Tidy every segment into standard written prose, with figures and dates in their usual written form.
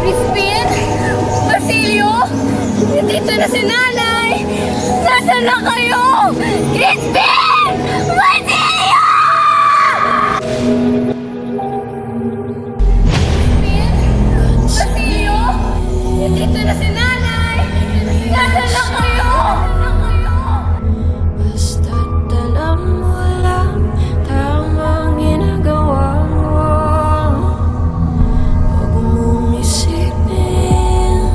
Crispin? Basilio? Nandito na si nanay! Nasaan na kayo? Crispin! Basilio! Crispin? Basilio? Nandito na si nanay! Nasaan na kayo? Basta't alam mo lang tamang ginagawa mo. Huwag mong isipin,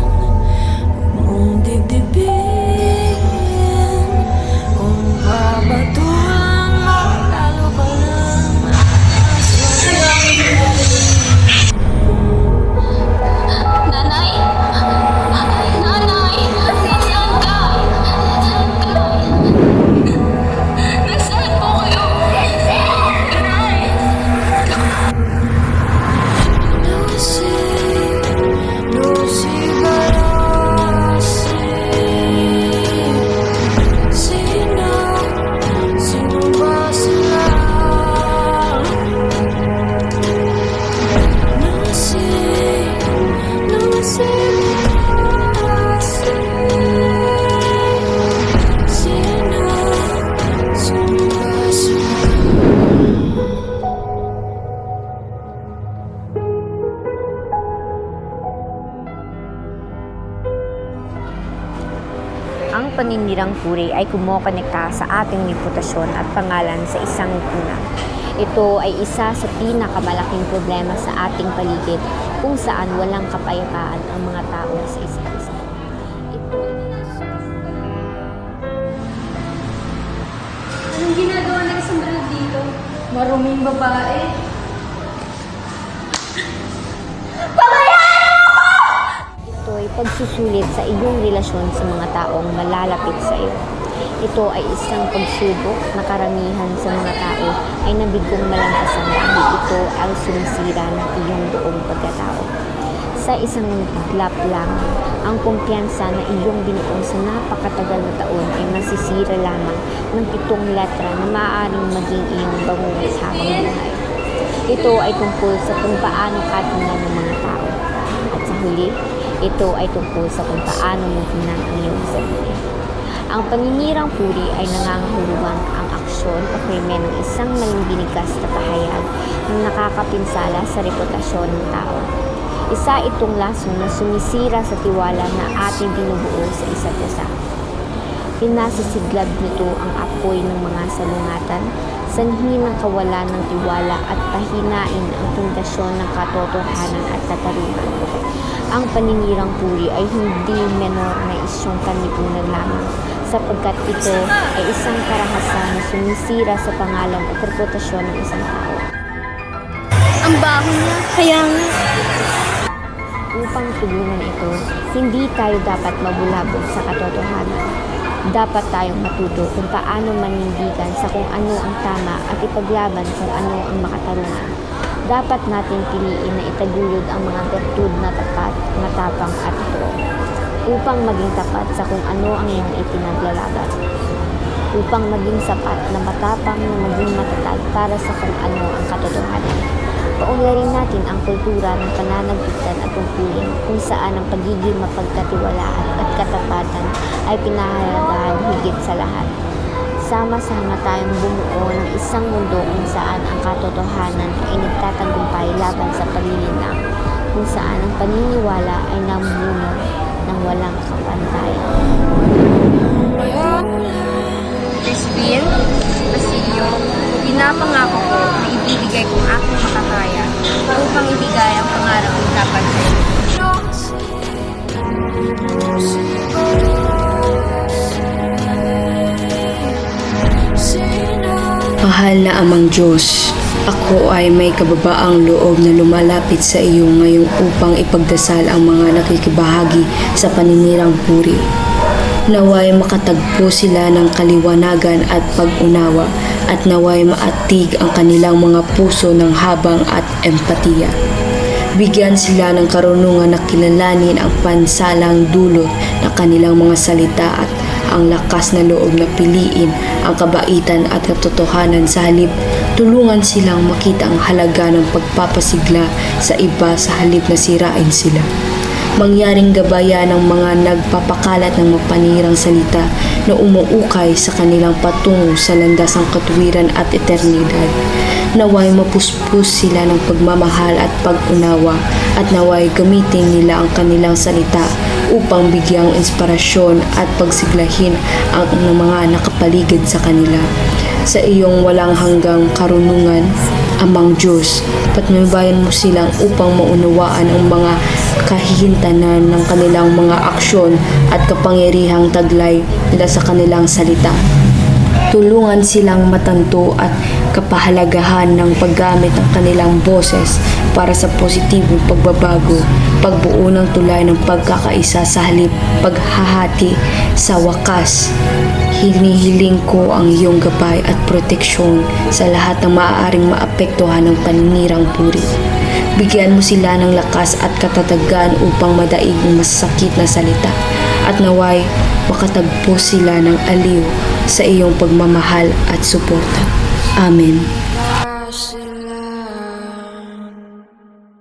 huwag mong dibdibin. Kung babatuhan mo, lalo ka lang Nanay! Nanay! Nasaan ka? Nasaan po kayo? Nanay! Sino ba sila? Ang paninirang puri ay kumokonekta sa ating reputasyon at pangalan sa isang lipunan. Ito ay isa sa pinakamalaking problema sa ating paligid kung saan walang kapayapaan ang mga tao sa isa't isa. Anong ginagawa ng isang brad dito? Maruming babae. Ito ay pagsusulit sa iyong relasyon sa mga taong malalapit sa iyo. Ito ay isang pagsubok na karamihan sa mga tao ay nabigong malampasan dahil ito ang sumisira ng iyong buong pagkatao. Sa isang iglap lang, ang kumpiyansa na iyong binuo sa napakatagal na taon ay masisira lamang ng 7 letra na maaaring maging iyong bangungot habang buhay. Ito ay tungkol sa kung paano ka tingnan ng mga tao. At sa huli, ito ay tungkol sa kung paano mo tingnan ang iyong sarili. Ang paninirang puri ay nangangahulugan ang aksyon o krimen ng isang malindinigas na pahayag na nakakapinsala sa reputasyon ng tao. Isa itong lason na sumisira sa tiwala na ating binubuo sa isa't isa. Pinasisiglab nito ang apoy ng mga salungatan, sanhi ng kawalan ng tiwala at pahinain ang pundasyon ng katotohanan at katarungan. Ang paninirang puri ay hindi menor na isyong kanlipunan lamang, sapagkat ito ay isang karahasan na sumisira sa pangalan at reputasyon ng isang tao. Ang baho niya. Kaya nga. Upang tugunan ito, hindi tayo dapat mabulabog sa katotohanan. Dapat tayong matuto kung paano manindigan sa kung ano ang tama at ipaglaban kung ano ang makatarungan. Dapat natin piliin na itaguyod ang mga bertud na tapat, matapang at totoo, upang maging tapat sa kung ano ang iyong ipinaglalaban. Upang maging sapat na matapang na maging matatag para sa kung ano ang katotohanan. Paunlarin natin ang kultura ng pananagpitan at tungkulin kung saan ang pagiging mapagkatiwalaan at katapatan ay pinahalagahan higit sa lahat. Sama-sama tayong bumuo ng isang mundo kung saan ang katotohanan ay nagtatagumpay laban sa palilinang, kung saan ang paniniwala ay namuno ng walang kapantayan. Crispin? Basilio? Pinapangako ko na ibibigay kong aking makakaya upang ibigay ang pangarap ng dapat sa iyo. Mahal na Amang Diyos, ako ay may kababaang loob na lumalapit sa iyo ngayong upang ipagdasal ang mga nakikibahagi sa paninirang puri. Naway makatagpo sila ng kaliwanagan at pag-unawa at naway maatig ang kanilang mga puso ng habang at empatiya. Bigyan sila ng karunungan na kilalanin ang pansalang dulot ng kanilang mga salita at ang lakas na loob na piliin ang kabaitan at katotohanan sa halip tulungan silang makita ang halaga ng pagpapasigla sa iba sa halip na sirain sila. Mangyaring gabayan ng mga nagpapakalat ng mapanirang salita na umuukay sa kanilang patungo sa landas ng katuwiran at eternidad. Naway mapuspos sila ng pagmamahal at pag-unawa at naway gamitin nila ang kanilang salita upang bigyang inspirasyon at pagsiglahin ang mga nakapaligid sa kanila. Sa iyong walang hanggang karunungan, Amang Diyos, patnubayan mo silang upang maunawaan ang mga kahihintanan ng kanilang mga aksyon at kapangyarihang taglay nila sa kanilang salita. Tulungan silang matanto at kapahalagahan ng paggamit ng kanilang boses para sa positibong pagbabago, pagbuo ng tulay ng pagkakaisa sa halip paghahati. Sa wakas, hinihiling ko ang iyong gabay at proteksyon sa lahat ng maaaring maapektuhan ng paninirang puri. Bigyan mo sila ng lakas at katatagan upang madaig ng masakit na salita at naway makatagpo sila ng aliw sa iyong pagmamahal at suporta. Amen. mercy.